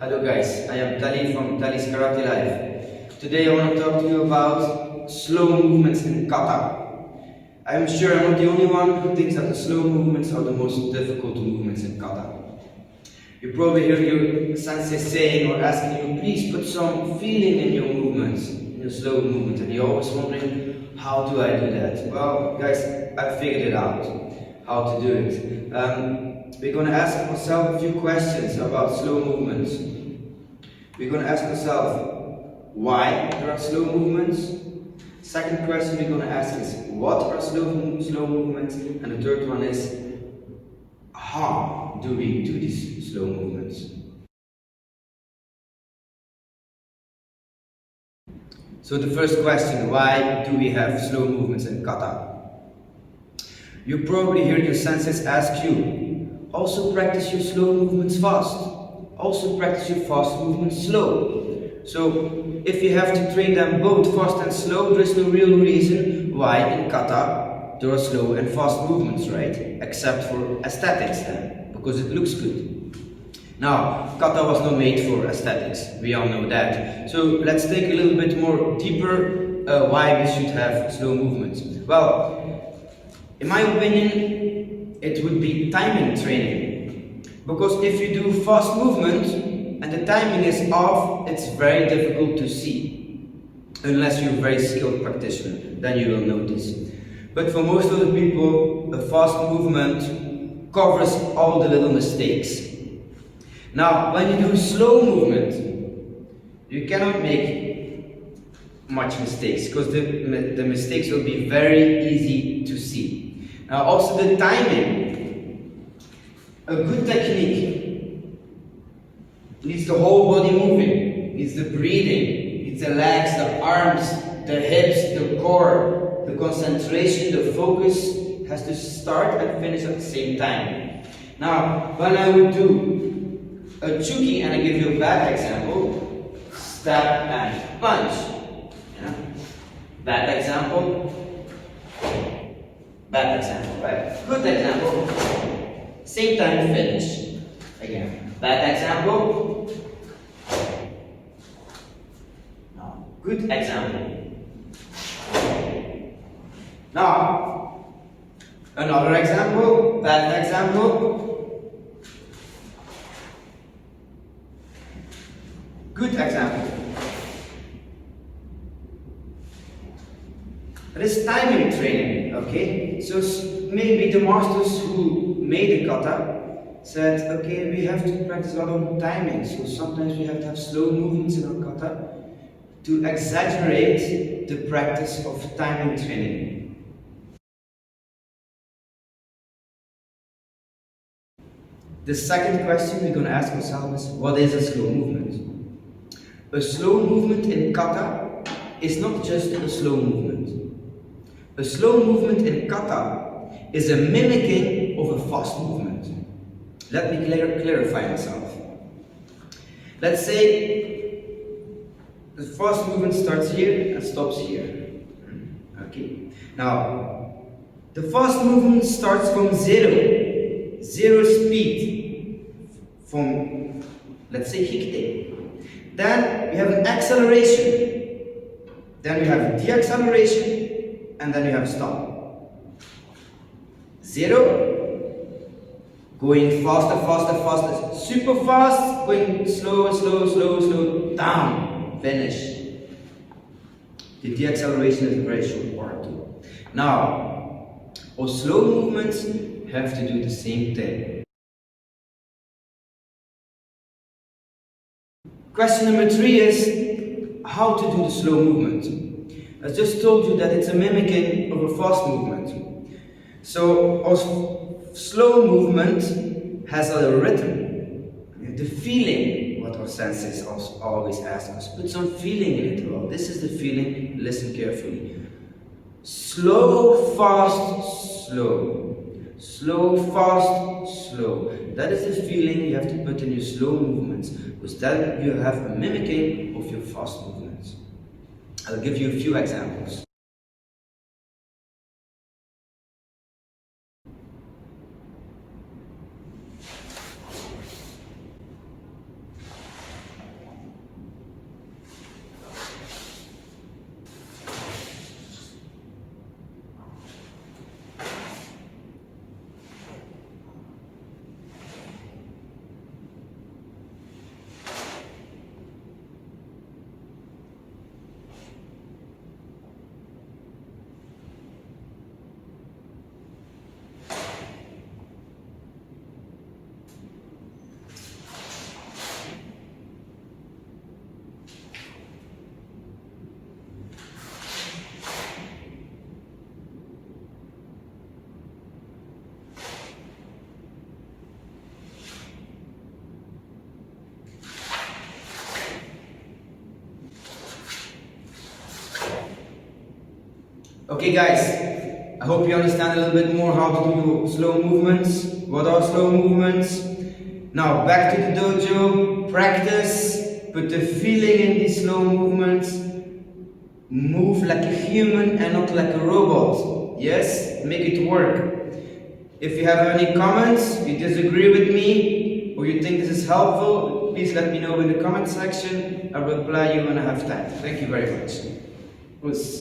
Hello guys, I am Tali from Tali's Karate Life. Today I want to talk to you about slow movements in kata. I am sure I'm not the only one who thinks that the slow movements are the most difficult movements in kata. You probably hear your sensei saying or asking you, please put some feeling in your movements, in your slow movements, and you're always wondering, how do I do that? Well guys, I figured it out, how to do it. We're going to ask ourselves a few questions about slow movements. We're going to ask ourselves why there are slow movements. Second question we're going to ask is what are slow movements, and the third one is how do we do these slow movements. So the first question, why do we have slow movements in kata? You probably heard your senseis ask you, also practice your slow movements fast. Also practice your fast movements slow. So if you have to train them both fast and slow, there is no real reason why in kata there are slow and fast movements, right? Except for aesthetics then, because it looks good. Now, kata was not made for aesthetics, we all know that. So let's take a little bit more deeper why we should have slow movements. Well, in my opinion, it would be timing training. Because if you do fast movement and the timing is off, it's very difficult to see. Unless you're a very skilled practitioner, then you will notice. But for most of the people, a fast movement covers all the little mistakes. Now, when you do slow movement, you cannot make much mistakes because the mistakes will be very easy to see. Now also the timing. A good technique needs the whole body moving, needs the breathing, needs the legs, the arms, the hips, the core, the concentration, the focus has to start and finish at the same time. Now, when I would do a chuki, and I give you a bad example, step and punch. Yeah. Bad example. Bad example, right? Good example. Same time finish. Again. Bad example. No. Good example. Now, another example. Bad example. Good example. It is timing training, okay? So maybe the masters who made the kata said, okay, we have to practice a lot of timing, so sometimes we have to have slow movements in our kata to exaggerate the practice of timing training. The second question we're going to ask ourselves is, what is a slow movement? A slow movement in kata is not just a slow movement. A slow movement in kata is a mimicking of a fast movement. Let me clarify myself. Let's say the fast movement starts here and stops here. Okay. Now, the fast movement starts from zero speed, from, let's say, hikte. Then we have an acceleration. Then we have a deacceleration. And then you have stop. 0, going faster, super fast, going slow, down, finish. The deacceleration is a very short part too. Now, our slow movements have to do the same thing. Question number 3 is how to do the slow movement. I just told you that it's a mimicking of a fast movement. So our slow movement has a rhythm. The feeling, what our senses always ask us, put some feeling in it. Well, this is the feeling, listen carefully. Slow, fast, slow. Slow, fast, slow. That is the feeling you have to put in your slow movements, because then you have a mimicking of your fast movements. I'll give you a few examples. Okay guys, I hope you understand a little bit more how to do slow movements. What are slow movements? Now back to the dojo, practice, put the feeling in these slow movements. Move like a human and not like a robot. Yes, make it work. If you have any comments, you disagree with me, or you think this is helpful, please let me know in the comment section. I will reply you when I have time. Thank you very much.